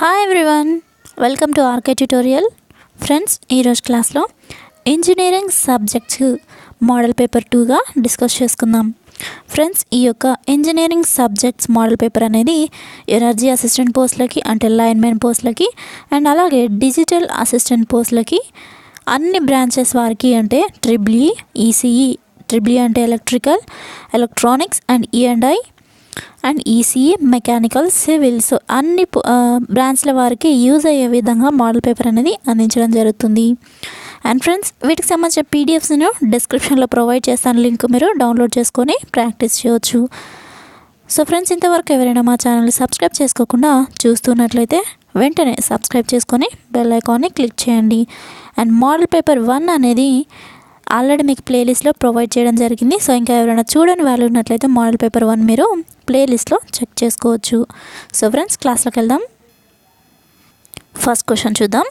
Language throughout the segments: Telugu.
Hi everyone, welcome to RK tutorial. Friends, ఈరోజు క్లాస్లో ఇంజనీరింగ్ సబ్జెక్ట్స్ మోడల్ పేపర్ 2గా డిస్కస్ చేసుకుందాం. ఫ్రెండ్స్, ఈ యొక్క ఇంజనీరింగ్ సబ్జెక్ట్స్ మోడల్ పేపర్ అనేది ఎనర్జీ అసిస్టెంట్ పోస్టులకి అంటే లైన్మెన్ పోస్టులకి అండ్ అలాగే డిజిటల్ అసిస్టెంట్ పోస్టులకి అన్ని బ్రాంచెస్ వారికి అంటే EEE, ECE, EEE అంటే electrical, electronics and E&I and ECE mechanical civil. So అన్ని బ్రాంచ్ల వారికి యూజ్ అయ్యే విధంగా మోడల్ పేపర్ అనేది అందించడం జరుగుతుంది. అండ్ ఫ్రెండ్స్, వీటికి సంబంధించిన PDFస్ను డిస్క్రిప్షన్లో ప్రొవైడ్ చేస్తాను, లింక్ మీరు డౌన్లోడ్ చేసుకొని ప్రాక్టీస్ చేయవచ్చు. సో ఫ్రెండ్స్, ఇంతవరకు ఎవరైనా మా ఛానల్ని సబ్స్క్రైబ్ చేసుకోకుండా చూస్తున్నట్లయితే వెంటనే సబ్స్క్రైబ్ చేసుకొని బెల్ ఐకాన్ని క్లిక్ చేయండి. అండ్ మోడల్ పేపర్ 1 అనేది ఆల్రెడీ మీకు ప్లేలిస్ట్లో ప్రొవైడ్ చేయడం జరిగింది. సో ఇంకా ఎవరైనా చూడని వాళ్ళు ఉన్నట్లయితే మోడల్ పేపర్ 1 మీరు ప్లేలిస్ట్లో చెక్ చేసుకోవచ్చు. సో ఫ్రెండ్స్, క్లాస్లోకి వెళ్దాం. ఫస్ట్ క్వశ్చన్ చూద్దాం.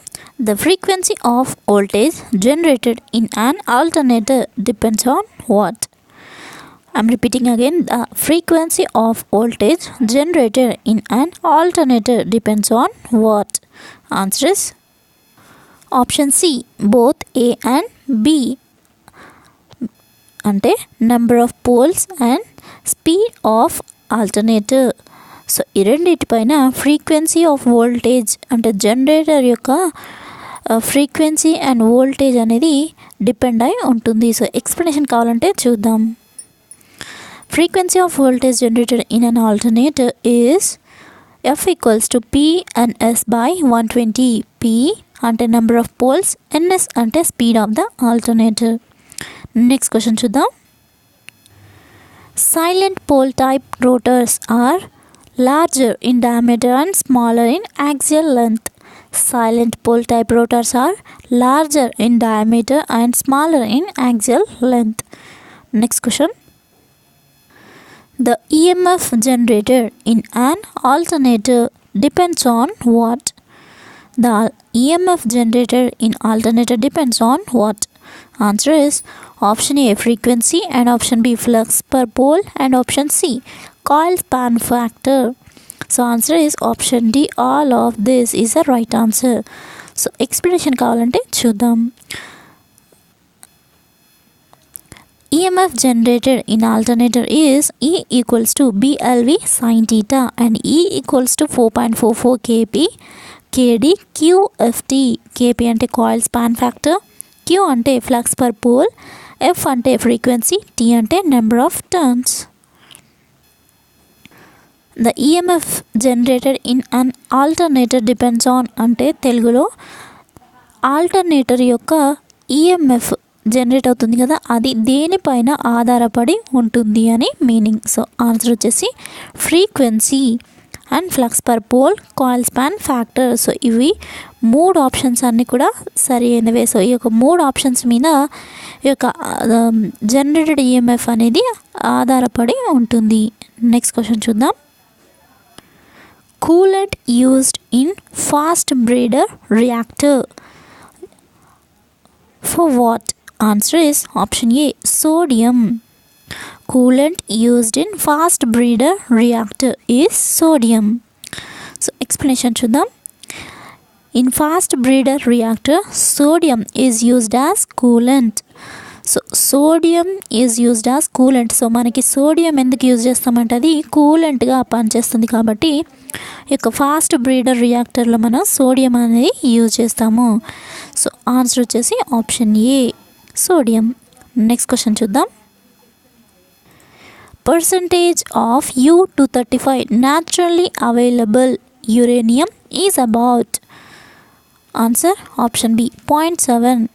The frequency of voltage generated in an alternator depends on what? I'm repeating again. The frequency of voltage generated in an alternator depends on what? Answer is option C, both A and B. అంటే number of poles and speed of alternator. So ఈ రెండింటిపైన ఫ్రీక్వెన్సీ ఆఫ్ వోల్టేజ్ అంటే జనరేటర్ యొక్క ఫ్రీక్వెన్సీ అండ్ వోల్టేజ్ అనేది డిపెండ్ అయి ఉంటుంది. సో ఎక్స్ప్లెనేషన్ కావాలంటే చూద్దాం. Frequency of voltage generated in an alternator is F equals to P and S by 120. P అంటే నెంబర్ ఆఫ్ పోల్స్, NS అంటే speed of the alternator. Next question చూద్దాం. Silent pole type rotors are larger in diameter and smaller in axial length. Silent pole type rotors are larger in diameter and smaller in axial length. Next question. The EMF generated in an alternator depends on what? The EMF generated in alternator depends on what? Answer is option A, frequency, and option B, flux per pole, and option C, coil span factor. So answer is option D. All of this is the right answer. So explanation కావాలంటే చూద్దాం. EMF generated in alternator is E equals to BLV sin theta and E equals to 4.44 kp kd QFT. kp అంటే coil span factor, Q అంటే flux per pole, F అంటే frequency, T అంటే number of turns. The EMF generated in an alternator depends on అంటే తెలుగులో ఆల్టర్నేటర్ యొక్క EMF జనరేట్ అవుతుంది కదా, అది దేనిపైన ఆధారపడి ఉంటుంది అని మీనింగ్. సో ఆన్సర్ వచ్చేసి frequency and flux per pole, coil span factor. So ఇవి 3 ఆప్షన్స్ అన్నీ కూడా సరి అయినవే. సో ఈ యొక్క 3 ఆప్షన్స్ మీద ఈ యొక్క జనరేటెడ్ EMF అనేది ఆధారపడి ఉంటుంది. నెక్స్ట్ క్వశ్చన్ చూద్దాం. Coolant used in fast breeder reactor for what? Answer is option A, sodium. Coolant used in fast breeder reactor is sodium. So explanation చూద్దాం. In fast breeder reactor, sodium is used as coolant. So sodium is used as coolant. So మనకి సోడియం ఎందుకు యూజ్ చేస్తామంటే అది కూలెంట్గా పనిచేస్తుంది కాబట్టి ఈ యొక్క ఫాస్ట్ బ్రీడర్ రియాక్టర్లో మనం సోడియం అనేది యూజ్ చేస్తాము. సో ఆన్సర్ వచ్చేసి option A, sodium. Next question చూద్దాం. Percentage of U-235 naturally available uranium is about? Answer option B, 0.7.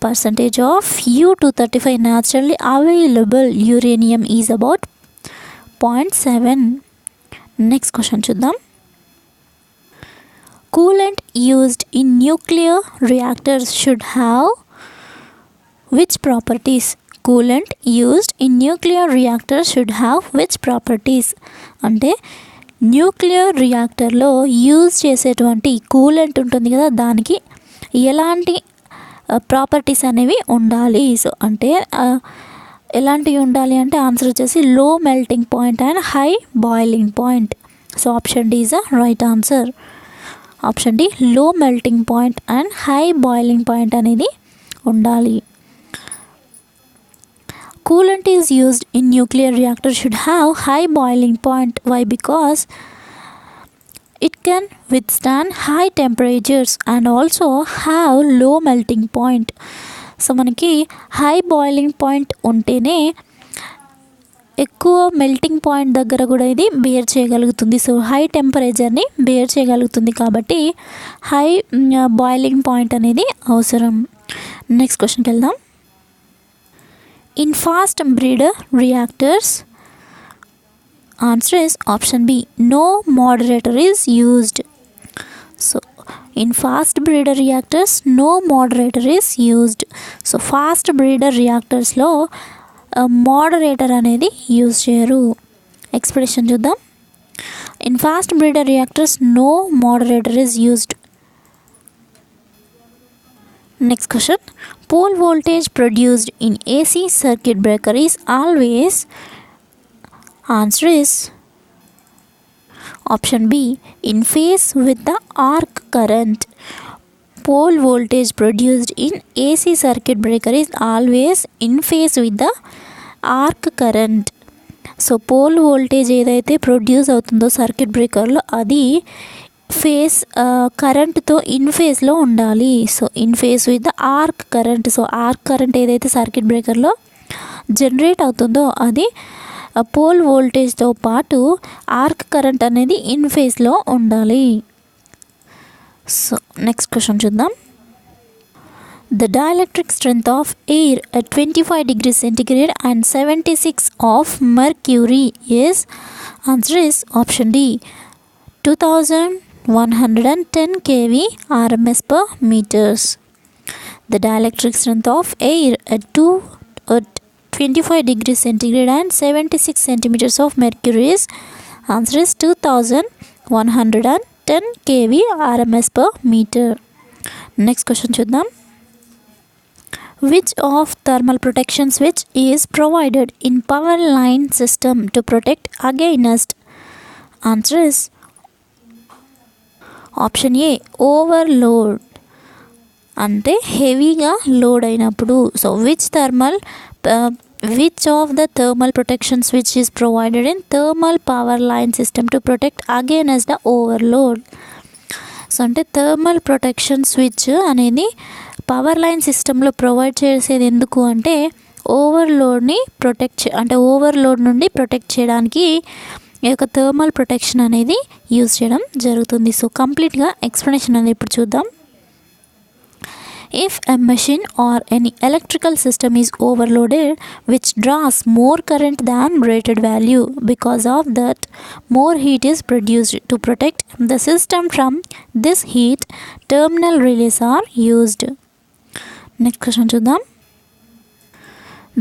Percentage of U-235 naturally available uranium is about 0.7. Next question చూద్దాం. Coolant used in nuclear reactors should have which properties? Coolant used in nuclear reactors should have which properties? అంటే న్యూక్లియర్ రియాక్టర్లో యూజ్ చేసేటువంటి కూలెంట్ ఉంటుంది కదా, దానికి ఎలాంటి ప్రాపర్టీస్ అనేవి ఉండాలి? సో అంటే ఎలాంటివి ఉండాలి అంటే ఆన్సర్ వచ్చేసి low melting point and high boiling point. So option D is the right answer. Option D low melting point and high boiling point అనేది ఉండాలి. Coolant is used in nuclear reactor should have high boiling point. Why? Because it can withstand high temperatures and also have low melting point. So మనకి హై బాయిలింగ్ పాయింట్ ఉంటేనే ఎక్కువ మెల్టింగ్ పాయింట్ దగ్గర కూడా ఇది బేర్ చేయగలుగుతుంది. సో హై టెంపరేచర్ని బేర్ చేయగలుగుతుంది కాబట్టి హై బాయిలింగ్ పాయింట్ అనేది అవసరం. నెక్స్ట్ క్వశ్చన్కి వెళ్దాం. In fast breeder reactors, answer is option B, no moderator is used. So in fast breeder reactors no moderator is used. So fast breeder reactors లో moderator అనేది యూజ్ చేయరు. ఎక్స్ప్రెషన్ చూద్దాం. In fast breeder reactors no moderator is used. Next question. Pole voltage produced in AC circuit breaker is always, answer is option B, in phase with the arc current. Pole voltage produced in AC circuit breaker is always in phase with the arc current. So pole voltage ఏదైతే ప్రొడ్యూస్ అవుతుందో సర్క్యూట్ బ్రేకర్లో అది ఫేస్ కరెంట్తో ఇన్ ఫేస్లో ఉండాలి. So in phase with the arc current. So arc current ఏదైతే సర్క్యూట్ బ్రేకర్లో జనరేట్ అవుతుందో అది పోల్ వోల్టేజ్తో పాటు ఆర్క్ కరెంట్ అనేది ఇన్ ఫేస్లో ఉండాలి. సో నెక్స్ట్ క్వశ్చన్ చూద్దాం. The dielectric strength of air at 25 degrees centigrade and 76 of mercury is, answer is option D, 2110 kV RMS per meters. The dielectric strength of air at 25 degrees centigrade and 76 centimeters of mercury is, answer is 2110 kV RMS per meter. Next question చూద్దాం. Which of thermal protection switch is provided in power line system to protect against, answer is option A, overload. అంటే హెవీగా లోడ్ అయినప్పుడు. So which of the thermal protection switch is provided in thermal power line system to protect against the overload. So అంటే థర్మల్ ప్రొటెక్షన్ స్విచ్ అనేది పవర్ లైన్ సిస్టంలో ప్రొవైడ్ చేసేది ఎందుకు అంటే ఓవర్లోడ్ని ఓవర్లోడ్ నుండి ప్రొటెక్ట్ చేయడానికి ఈ యొక్క థర్మల్ ప్రొటెక్షన్ అనేది యూజ్ చేయడం జరుగుతుంది. సో కంప్లీట్గా ఎక్స్ప్లెనేషన్ అనేది ఇప్పుడు చూద్దాం. If a machine or any electrical system is overloaded which draws more current than rated value, because of that more heat is produced. To protect the system from this heat, terminal relays are used. Next question చూద్దాం.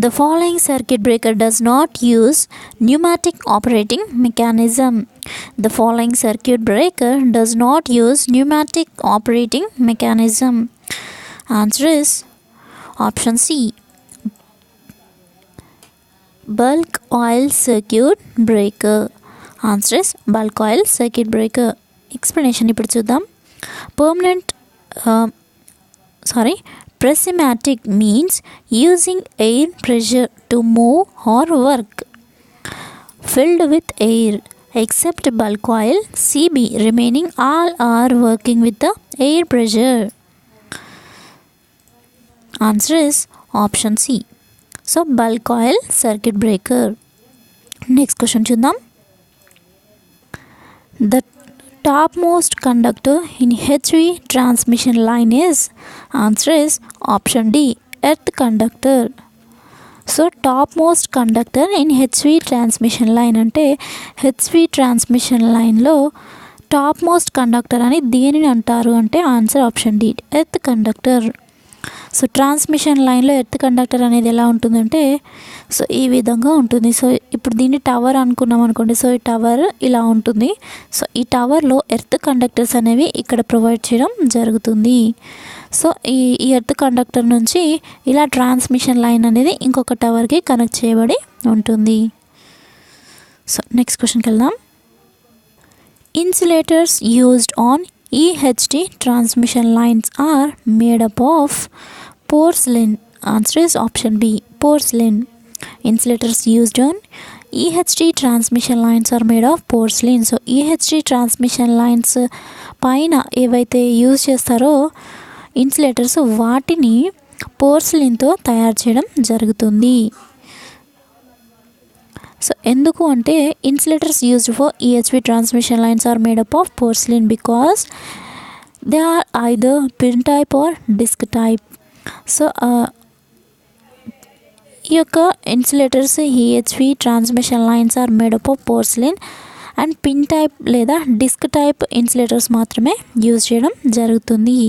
The following circuit breaker does not use pneumatic operating mechanism. The following circuit breaker does not use pneumatic operating mechanism. Answer is option C, bulk oil circuit breaker. Answer is bulk oil circuit breaker. Explanation ఇప్పుడు చూద్దాం. Prismatic means using air pressure to move or work filled with air, except bulk oil CB remaining all are working with the air pressure. Answer is option C. So bulk oil circuit breaker. Next question చూద్దాం. The topmost conductor in HV transmission line is, answer is option D, earth conductor. So top most conductor in HV transmission line అంటే హెచ్వి ట్రాన్స్మిషన్ లైన్లో టాప్ మోస్ట్ కండక్టర్ అని దేనిని అంటారు అంటే answer option D, earth conductor. So transmission లైన్లో ఎర్త్ కండక్టర్ అనేది ఎలా ఉంటుందంటే సో ఈ విధంగా ఉంటుంది. సో ఇప్పుడు దీన్ని టవర్ అనుకున్నాం అనుకోండి. సో ఈ టవర్ ఇలా ఉంటుంది. సో ఈ టవర్లో ఎర్త్ కండక్టర్స్ అనేవి ఇక్కడ ప్రొవైడ్ చేయడం జరుగుతుంది. సో ఈ ఎర్త్ కండక్టర్ నుంచి ఇలా ట్రాన్స్మిషన్ లైన్ అనేది ఇంకొక టవర్కి కనెక్ట్ చేయబడి ఉంటుంది. సో నెక్స్ట్ క్వశ్చన్కి వెళ్దాం. Insulators used on EHT transmission lines are made up of porcelain. Answer is option B, porcelain. Insulators used on EHT transmission lines are made of porcelain. So EHT transmission lines పైన ఏవైతే యూజ్ చేస్తారో ఇన్సులేటర్స్ వాటిని పోర్సిలిన్తో తయారు చేయడం జరుగుతుంది. సో ఎందుకు అంటే insulators used for EHV transmission lines are made up of porcelain because they are either pin type or disc type. So ఈ యొక్క insulators EHV transmission lines are made up of porcelain and pin type లేదా డిస్క్ టైప్ ఇన్సులేటర్స్ మాత్రమే యూజ్ చేయడం జరుగుతుంది.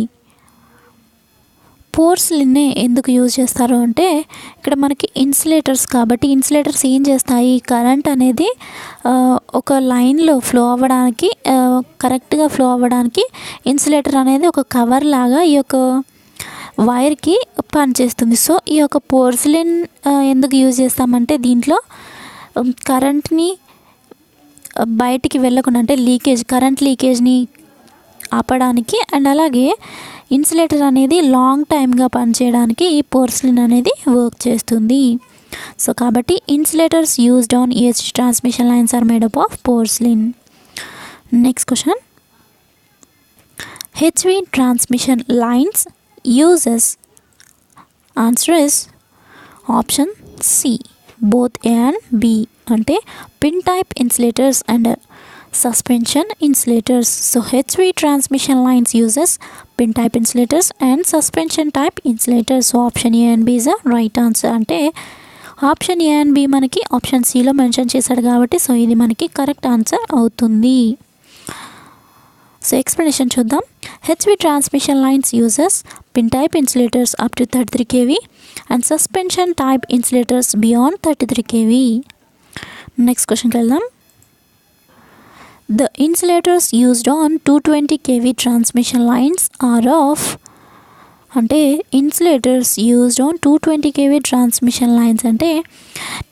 పోర్సిలిన్నే ఎందుకు యూజ్ చేస్తారు అంటే ఇక్కడ మనకి ఇన్సులేటర్స్ కాబట్టి ఇన్సులేటర్స్ ఏం చేస్తాయి, కరెంట్ అనేది ఒక లైన్లో ఫ్లో అవ్వడానికి కరెక్ట్గా ఫ్లో అవ్వడానికి ఇన్సులేటర్ అనేది ఒక కవర్ లాగా ఈ యొక్క వైర్కి పనిచేస్తుంది. సో ఈ యొక్క పోర్సిలిన్ ఎందుకు యూజ్ చేస్తామంటే దీంట్లో కరెంట్ని బయటికి వెళ్ళకుండా అంటే కరెంట్ లీకేజ్ని ఆపడానికి అండ్ అలాగే ఇన్సులేటర్ అనేది లాంగ్ టైమ్గా పనిచేయడానికి ఈ పోర్సిలిన్ అనేది వర్క్ చేస్తుంది. సో కాబట్టి insulators used on EHT transmission lines are made up of porcelain. Next question, HV transmission lines uses. Answer is option C, both A and B. అంటే pin type insulators and suspension insulators. So HV transmission lines uses pin type insulators and suspension type insulators. So option A and B is the right answer. అంటే ఆప్షన్ ఏ అండ్ బి మనకి ఆప్షన్ సిలో మెన్షన్ చేశాడు కాబట్టి సో ఇది మనకి కరెక్ట్ ఆన్సర్ అవుతుంది. సో ఎక్స్ప్లెనేషన్ చూద్దాం. HV transmission lines uses pin type insulators up to 33 kV and suspension type insulators beyond 33 kV. Next క్వశ్చన్కి వెళ్దాం. The insulators used on 220 kV transmission lines are of. అంటే insulators used on 220 kV transmission lines అంటే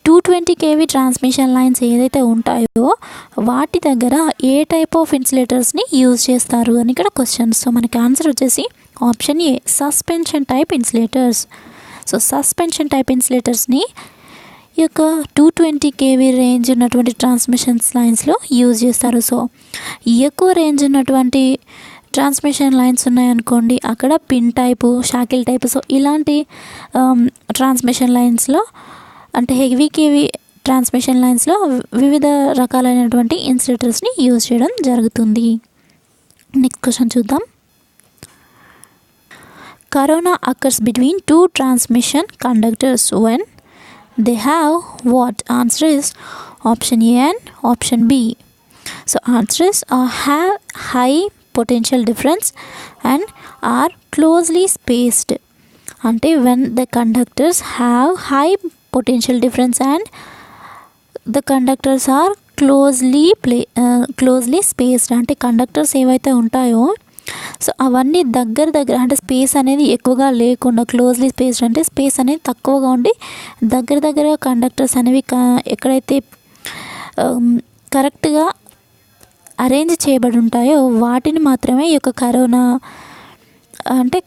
220 kV ట్రాన్స్మిషన్ లైన్స్ ఏదైతే ఉంటాయో వాటి దగ్గర ఏ టైప్ ఆఫ్ ఇన్సులేటర్స్ని యూజ్ చేస్తారు అని ఇక్కడ క్వశ్చన్. సో మనకి ఆన్సర్ వచ్చేసి option A, suspension type insulators. So suspension type ఇన్సులేటర్స్ని ఈ యొక్క 220 kV రేంజ్ ఉన్నటువంటి ట్రాన్స్మిషన్ లైన్స్లో యూజ్ చేస్తారు. సో ఎక్కువ రేంజ్ ఉన్నటువంటి ట్రాన్స్మిషన్ లైన్స్ ఉన్నాయనుకోండి అక్కడ pin type, shackle type, so ఇలాంటి ట్రాన్స్మిషన్ లైన్స్లో అంటే హెవీ కేవీ ట్రాన్స్మిషన్ లైన్స్లో వివిధ రకాలైనటువంటి ఇన్సులేటర్స్ని యూజ్ చేయడం జరుగుతుంది. నెక్స్ట్ క్వశ్చన్ చూద్దాం. Corona occurs between two transmission conductors when they have what? Answer is option A and option B. So answer is have high potential difference and are closely spaced. Ante when the conductors have high potential difference and the conductors are closely spaced. Ante conductors ఏవైతే ఉంటాయో సో అవన్నీ దగ్గర అంటే స్పేస్ అనేది ఎక్కువగా లేకుండా క్లోజ్లీ స్పేస్డ్ అంటే స్పేస్ అనేది తక్కువగా ఉండి దగ్గర కండక్టర్స్ అనేవి ఎక్కడైతే కరెక్ట్గా అరేంజ్ చేయబడి ఉంటాయో వాటిని మాత్రమే ఈ యొక్క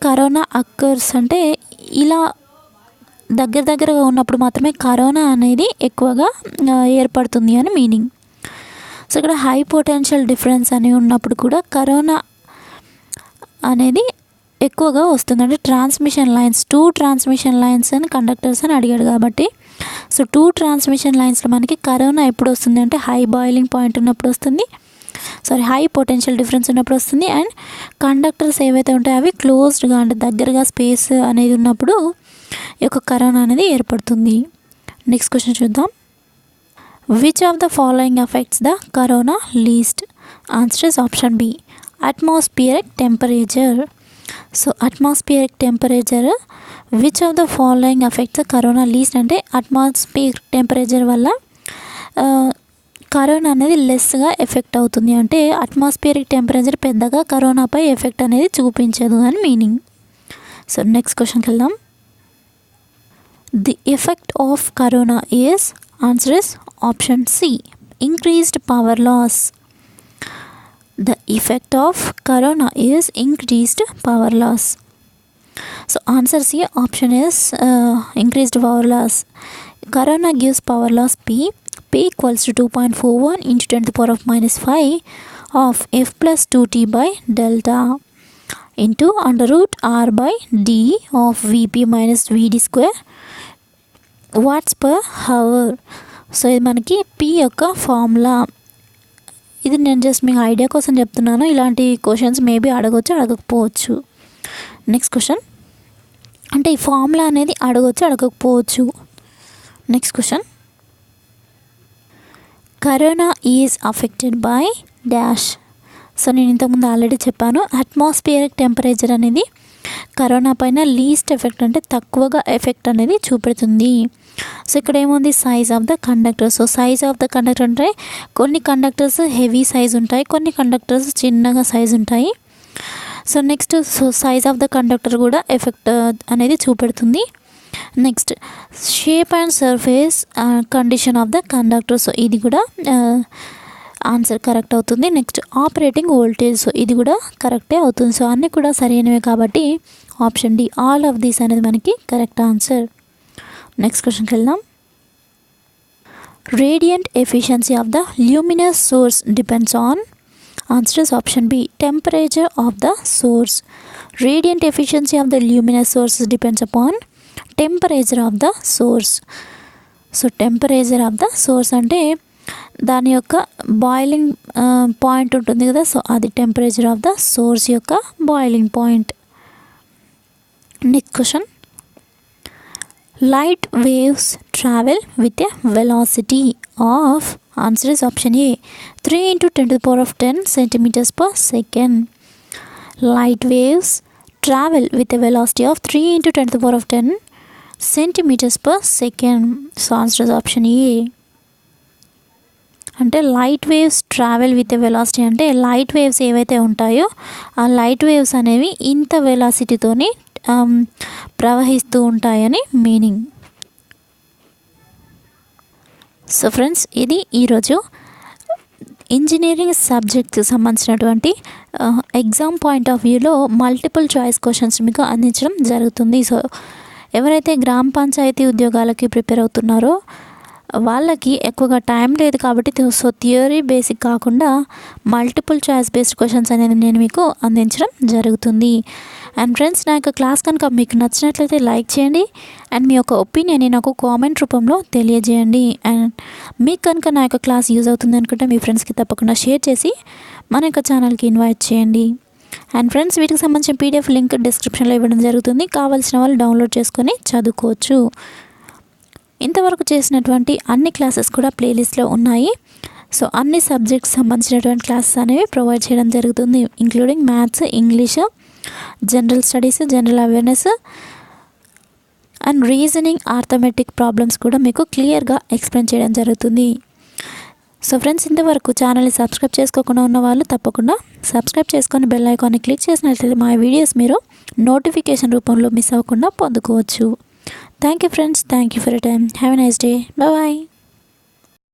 కరోనా అక్కర్స్ అంటే ఇలా దగ్గరగా ఉన్నప్పుడు మాత్రమే కరోనా అనేది ఎక్కువగా ఏర్పడుతుంది అని మీనింగ్. సో ఇక్కడ హై పొటెన్షియల్ డిఫరెన్స్ అని ఉన్నప్పుడు కూడా కరోనా అనేది ఎక్కువగా వస్తుంది. అంటే టూ ట్రాన్స్మిషన్ లైన్స్ అని కండక్టర్స్ అని అడిగాడు కాబట్టి సో 2 ట్రాన్స్మిషన్ లైన్స్లో మనకి కరోనా ఎప్పుడు వస్తుంది అంటే హై బాయిలింగ్ పాయింట్ ఉన్నప్పుడు వస్తుంది, హై పొటెన్షియల్ డిఫరెన్స్ ఉన్నప్పుడు వస్తుంది అండ్ కండక్టర్స్ ఏవైతే ఉంటాయో అవి క్లోజ్డ్గా అంటే దగ్గరగా స్పేస్ అనేది ఉన్నప్పుడు ఈ యొక్క కరోనా అనేది ఏర్పడుతుంది. నెక్స్ట్ క్వశ్చన్ చూద్దాం. Which of the following affects the corona least? Answer is option B, atmospheric temperature. So atmospheric temperature, which of the following affects the corona least అంటే atmospheric temperature వల్ల కరోనా అనేది లెస్గా ఎఫెక్ట్ అవుతుంది. అంటే అట్మాస్ఫియరిక్ టెంపరేచర్ పెద్దగా కరోనాపై ఎఫెక్ట్ అనేది చూపించదు అని మీనింగ్. సో నెక్స్ట్ క్వశ్చన్కి వెళ్దాం. The effect of corona is. Answer is option C, increased power loss. The effect of corona is increased power loss. So answer C option is increased power loss. Corona gives power loss P equals to 2.41 into 10 to the power of minus 5 of F plus 2T by delta into under root R by D of Vp minus Vd square watts per hour. So ఇది మనకి P యొక్క ఫార్ములా. ఇది నేను జస్ట్ మీకు ఐడియా కోసం చెప్తున్నాను. ఇలాంటి క్వశ్చన్స్ మేబీ అడగవచ్చు, అడగకపోవచ్చు. నెక్స్ట్ క్వశ్చన్, అంటే ఈ ఫార్ములా అనేది అడగవచ్చు, అడగకపోవచ్చు. Next question, corona is affected by dash. So నేను ఇంతకుముందు ఆల్రెడీ చెప్పాను, అట్మాస్ఫియరిక్ టెంపరేచర్ అనేది కరోనా పైన లీస్ట్ ఎఫెక్ట్ అంటే తక్కువగా ఎఫెక్ట్ అనేది చూపెడుతుంది. సో ఇక్కడ ఏముంది, size of the conductor. So size of the conductor అంటే కొన్ని కండక్టర్స్ హెవీ సైజ్ ఉంటాయి, కొన్ని కండక్టర్స్ చిన్నగా సైజ్ ఉంటాయి. So next size of the conductor కూడా ఎఫెక్ట్ అనేది చూపెడుతుంది. Next shape and surface condition of the conductor. So ఇది కూడా ఆన్సర్ కరెక్ట్ అవుతుంది. Next operating voltage. సో ఇది కూడా కరెక్టే అవుతుంది. సో అన్నీ కూడా సరైనవే కాబట్టి option D all of these అనేది మనకి కరెక్ట్ ఆన్సర్. నెక్స్ట్ క్వశ్చన్కి వెళ్దాం. Radiant efficiency of the luminous source depends on. Answer is option B temperature of the source. Radiant efficiency of the luminous source depends upon temperature of the source. So temperature of the source అంటే దాని యొక్క బాయిలింగ్ పాయింట్ ఉంటుంది కదా, సో అది టెంపరేచర్ ఆఫ్ ద సోర్స్ యొక్క boiling point. Next question, light waves travel with a velocity of. Answer is option A 3 into 10 to the power of 10 centimeters per second. Light waves travel with a velocity of 3 into 10 to the power of 10 centimeters per second. So answer is option A. అంటే light waves travel with a velocity అంటే లైట్ వేవ్స్ ఏవైతే ఉంటాయో ఆ లైట్ వేవ్స్ అనేవి ఇంత వెలాసిటీతోని ప్రవహిస్తూ ఉంటాయని మీనింగ్. సో ఫ్రెండ్స్, ఇది ఈరోజు ఇంజనీరింగ్ సబ్జెక్ట్కి సంబంధించినటువంటి ఎగ్జామ్ పాయింట్ ఆఫ్ వ్యూలో మల్టిపుల్ చాయిస్ క్వశ్చన్స్ మీకు అందించడం జరుగుతుంది. సో ఎవరైతే గ్రామ పంచాయతీ ఉద్యోగాలకి ప్రిపేర్ అవుతున్నారో వాళ్ళకి ఎక్కువగా టైం లేదు కాబట్టి సో థియరీ బేసిక్ కాకుండా మల్టిపుల్ చాయిస్ బేస్డ్ క్వశ్చన్స్ అనేది నేను మీకు అందించడం జరుగుతుంది. అండ్ ఫ్రెండ్స్, నా యొక్క క్లాస్ కనుక మీకు నచ్చినట్లయితే లైక్ చేయండి అండ్ మీ యొక్క ఒపీనియన్ని నాకు కామెంట్ రూపంలో తెలియజేయండి. అండ్ మీకు కనుక నా యొక్క క్లాస్ యూజ్ అవుతుంది అనుకుంటే మీ ఫ్రెండ్స్కి తప్పకుండా షేర్ చేసి మన యొక్క ఛానల్కి ఇన్వైట్ చేయండి. అండ్ ఫ్రెండ్స్, వీటికి సంబంధించిన PDF లింక్ డిస్క్రిప్షన్లో ఇవ్వడం జరుగుతుంది. కావాల్సిన వాళ్ళు డౌన్లోడ్ చేసుకొని చదువుకోవచ్చు. ఇంతవరకు చేసినటువంటి అన్ని క్లాసెస్ కూడా ప్లేలిస్ట్లో ఉన్నాయి. సో అన్ని సబ్జెక్ట్స్ సంబంధించినటువంటి క్లాసెస్ అనేవి ప్రొవైడ్ చేయడం జరుగుతుంది, including maths, English, general studies, general awareness and reasoning, arithmetic problems కూడా మీకు క్లియర్గా ఎక్స్ప్లెయిన్ చేయడం జరుగుతుంది. సో ఫ్రెండ్స్, ఇంతవరకు ఛానల్ని సబ్స్క్రైబ్ చేసుకోకుండా ఉన్న వాళ్ళు తప్పకుండా సబ్స్క్రైబ్ చేసుకొని బెల్ ఐకాన్ని క్లిక్ చేసినట్లయితే మా వీడియోస్ మీరు నోటిఫికేషన్ రూపంలో మిస్ అవ్వకుండా పొందుకోవచ్చు. Thank you friends. Thank you for your time. Have a nice day. Bye bye.